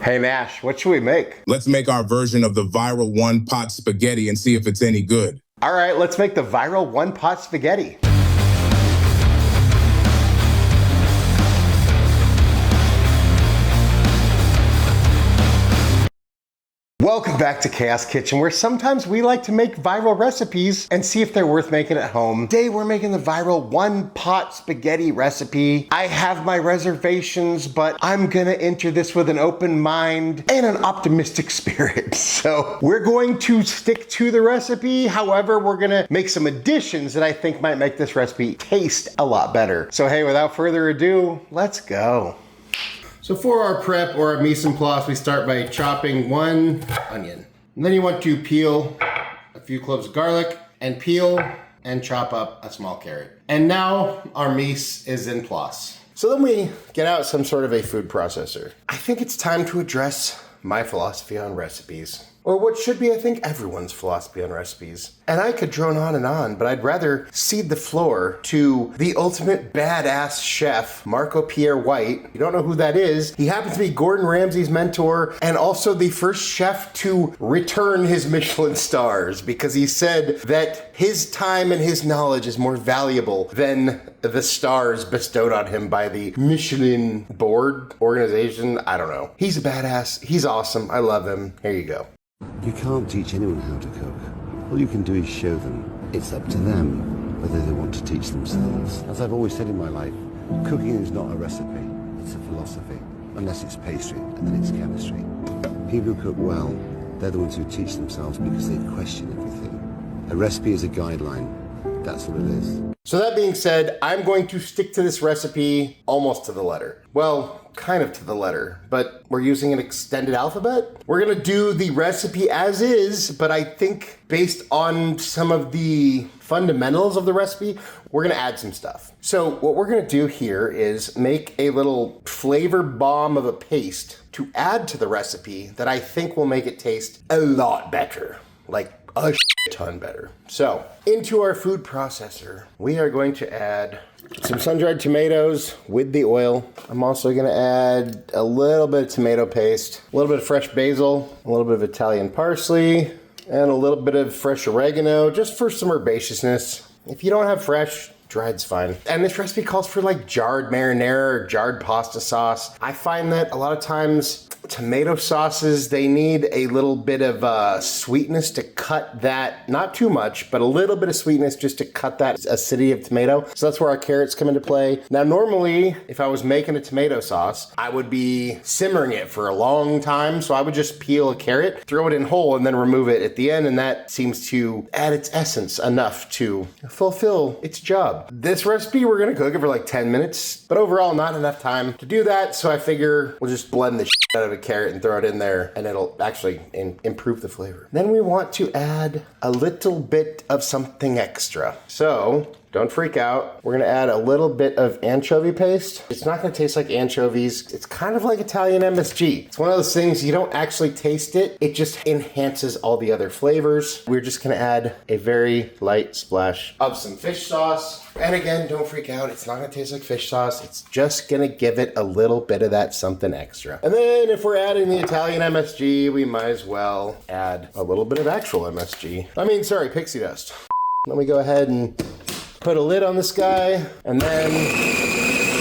Hey Nash, what should we make? Let's make our version of the viral one-pot spaghetti and see if it's any good. All right, let's make the viral one-pot spaghetti. Welcome back to Chaos Kitchen, where sometimes we like to make viral recipes and see if they're worth making at home. Today we're making the viral one-pot spaghetti recipe. I have my reservations, but I'm gonna enter this with an open mind and an optimistic spirit. So we're going to stick to the recipe. However, we're gonna make some additions that I think might make this recipe taste a lot better. So hey, without further ado, let's go. So for our prep or our mise en place, we start by chopping one onion. And then you want to peel a few cloves of garlic and peel and chop up a small carrot. And now our mise is en place. So then we get out some sort of a food processor. I think it's time to address my philosophy on recipes. Or what should be, I think, everyone's philosophy on recipes. And I could drone on, but I'd rather cede the floor to the ultimate badass chef, Marco Pierre White. You don't know who that is. He happens to be Gordon Ramsay's mentor and also the first chef to return his Michelin stars because he said that his time and his knowledge is more valuable than the stars bestowed on him by the Michelin board organization. I don't know. He's a badass. He's awesome. I love him. Here you go. You can't teach anyone how to cook. All you can do is show them. It's up to them whether they want to teach themselves. As I've always said in my life, cooking is not a recipe, it's a philosophy. Unless it's pastry, and then it's chemistry. People who cook well, they're the ones who teach themselves because they question everything. A recipe is a guideline. That's what it is. So that being said, I'm going to stick to this recipe almost to the letter. Well, kind of to the letter, but we're using an extended alphabet. We're gonna do the recipe as is, but I think based on some of the fundamentals of the recipe, we're gonna add some stuff. So what we're gonna do here is make a little flavor bomb of a paste to add to the recipe that I think will make it taste a lot better. Like a ton better. So into our food processor, we are going to add some sun-dried tomatoes with the oil. I'm also gonna add a little bit of tomato paste, a little bit of fresh basil, a little bit of Italian parsley, and a little bit of fresh oregano, just for some herbaceousness. If you don't have fresh, dried's fine. And this recipe calls for like jarred marinara or jarred pasta sauce. I find that a lot of times tomato sauces, they need a little bit of sweetness to cut that, not too much, but a little bit of sweetness just to cut that acidity of tomato. So that's where our carrots come into play. Now, normally, if I was making a tomato sauce, I would be simmering it for a long time. So I would just peel a carrot, throw it in whole, and then remove it at the end. And that seems to add its essence enough to fulfill its job. This recipe, we're gonna cook it for like 10 minutes, but overall not enough time to do that. So I figure we'll just blend the out of a carrot and throw it in there and it'll actually improve the flavor. Then we want to add a little bit of something extra. So don't freak out. We're gonna add a little bit of anchovy paste. It's not gonna taste like anchovies. It's kind of like Italian MSG. It's one of those things you don't actually taste it. It just enhances all the other flavors. We're just gonna add a very light splash of some fish sauce. And again, don't freak out. It's not gonna taste like fish sauce. It's just gonna give it a little bit of that something extra. And then if we're adding the Italian MSG, we might as well add a little bit of actual MSG. Pixie dust. Let me go ahead and put a lid on this guy and then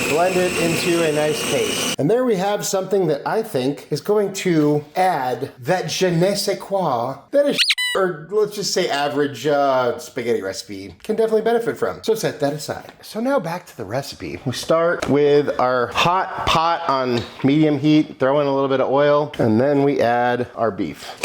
blend it into a nice paste. And there we have something that I think is going to add that je ne sais quoi that a or let's just say average spaghetti recipe can definitely benefit from. So set that aside. So now back to the recipe. We start with our hot pot on medium heat, throw in a little bit of oil, and then we add our beef.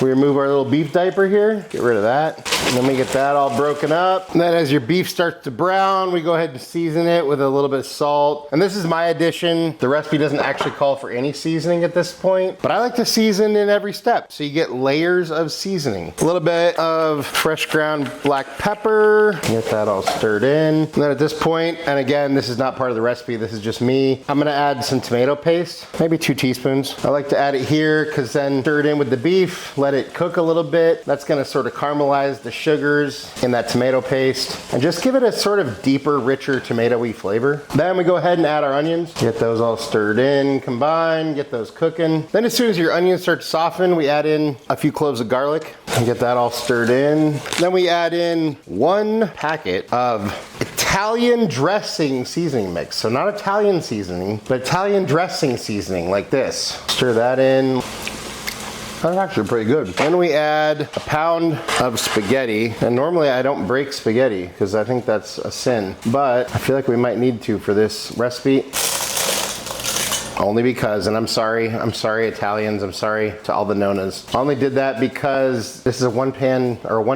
We remove our little beef diaper here, get rid of that. And then we get that all broken up. And then as your beef starts to brown, we go ahead and season it with a little bit of salt. And this is my addition. The recipe doesn't actually call for any seasoning at this point, but I like to season in every step. So you get layers of seasoning. A little bit of fresh ground black pepper. Get that all stirred in. And then at this point, and again, this is not part of the recipe, this is just me, I'm gonna add some tomato paste, maybe 2 teaspoons. I like to add it here because then stir it in with the beef, let let it cook a little bit. That's gonna sort of caramelize the sugars in that tomato paste and just give it a sort of deeper, richer tomatoey flavor. Then we go ahead and add our onions. Get those all stirred in, combine, get those cooking. Then as soon as your onions start to soften, we add in a few cloves of garlic and get that all stirred in. Then we add in 1 packet of Italian dressing seasoning mix. So not Italian seasoning, but Italian dressing seasoning like this. Stir that in. That's actually pretty good. Then we add a pound of spaghetti. And normally I don't break spaghetti because I think that's a sin, but I feel like we might need to for this recipe. Only because, and I'm sorry Italians, I'm sorry to all the nonas. I only did that because this is a one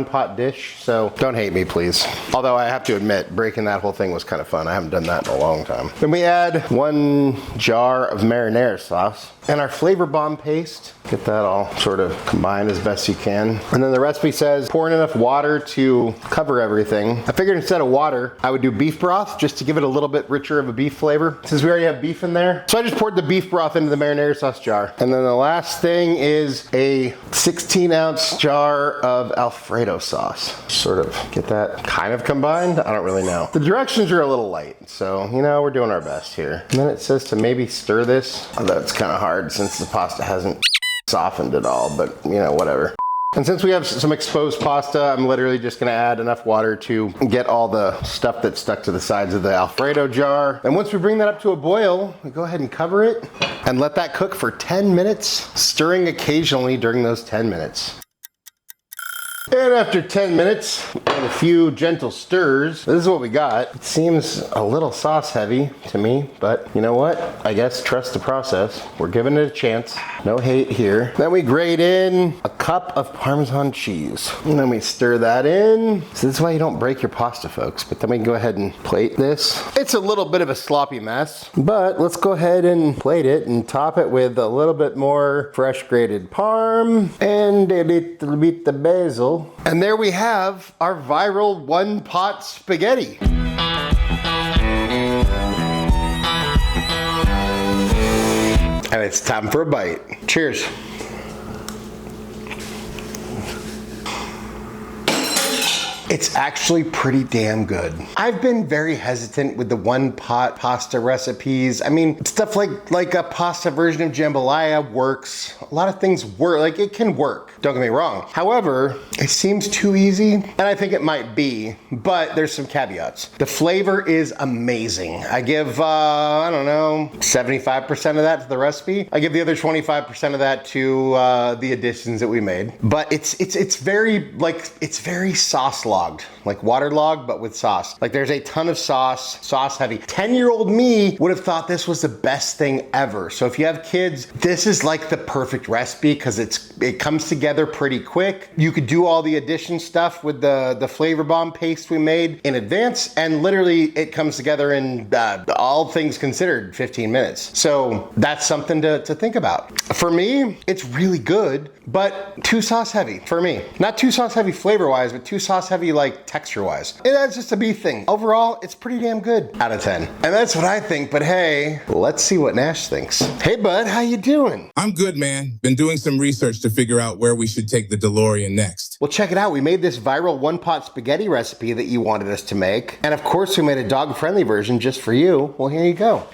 pot dish, so don't hate me please. Although I have to admit, breaking that whole thing was kind of fun. I haven't done that in a long time. Then we add 1 jar of marinara sauce and our flavor bomb paste. Get that all sort of combined as best you can. And then the recipe says pour in enough water to cover everything. I figured instead of water, I would do beef broth just to give it a little bit richer of a beef flavor since we already have beef in there. So I just poured the beef broth into the marinara sauce jar. And then the last thing is a 16-ounce jar of Alfredo sauce. Sort of get that kind of combined. I don't really know. The directions are a little light, so you know, we're doing our best here. And then it says to maybe stir this, although it's kind of hard since the pasta hasn't softened at all, but you know, whatever. And since we have some exposed pasta, I'm literally just gonna add enough water to get all the stuff that's stuck to the sides of the Alfredo jar. And once we bring that up to a boil, we go ahead and cover it and let that cook for 10 minutes, stirring occasionally during those 10 minutes. And after 10 minutes and a few gentle stirs, this is what we got. It seems a little sauce heavy to me, but you know what? I guess trust the process. We're giving it a chance. No hate here. Then we grate in a cup of Parmesan cheese. And then we stir that in. So this is why you don't break your pasta, folks. But then we can go ahead and plate this. It's a little bit of a sloppy mess, but let's go ahead and plate it and top it with a little bit more fresh grated parm and a little bit of basil. And there we have our viral 1-pot spaghetti. And it's time for a bite. Cheers. It's actually pretty damn good. I've been very hesitant with the 1-pot pasta recipes. I mean, stuff like a pasta version of jambalaya works. A lot of things work, like it can work. Don't get me wrong. However, it seems too easy, and I think it might be, but there's some caveats. The flavor is amazing. I give, I don't know, 75% of that to the recipe. I give the other 25% of that to the additions that we made. But it's very sauce logged, like waterlogged, but with sauce. Like there's a ton of sauce heavy. 10-year-old me would have thought this was the best thing ever. So if you have kids, this is like the perfect recipe because it comes together pretty quick. You could do all the addition stuff with the flavor bomb paste we made in advance, and literally it comes together in all things considered 15 minutes. So that's something to think about. For me, it's really good, but too sauce heavy for me. Not too sauce heavy flavor wise, but too sauce heavy like texture wise. And that's just a beef thing. Overall, it's pretty damn good out of 10. And that's what I think, but hey, let's see what Nash thinks. Hey bud, how you doing? I'm good, man. Been doing some research to figure out where we should take the DeLorean next. Well, check it out. We made this viral 1-pot spaghetti recipe that you wanted us to make. And of course, we made a dog-friendly version just for you. Well, here you go.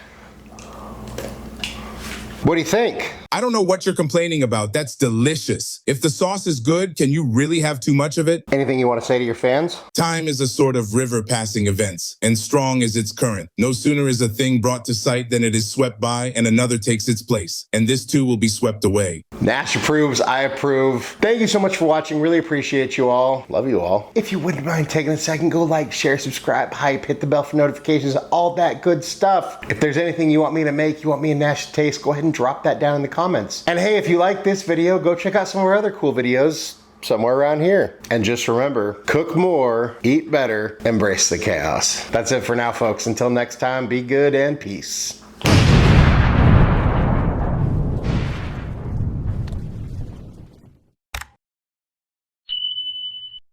What do you think? I don't know what you're complaining about. That's delicious. If the sauce is good, can you really have too much of it? Anything you want to say to your fans? Time is a sort of river passing events, and strong is its current. No sooner is a thing brought to sight than it is swept by, and another takes its place. And this too will be swept away. Nash approves, I approve. Thank you so much for watching. Really appreciate you all. Love you all. If you wouldn't mind taking a second, go like, share, subscribe, hype, hit the bell for notifications, all that good stuff. If there's anything you want me to make, you want me and Nash to taste, go ahead and drop that down in the comments. And hey, if you like this video, go check out some of our other cool videos somewhere around here. And just remember, cook more, eat better, embrace the chaos. That's it for now, folks. Until next time, be good and peace.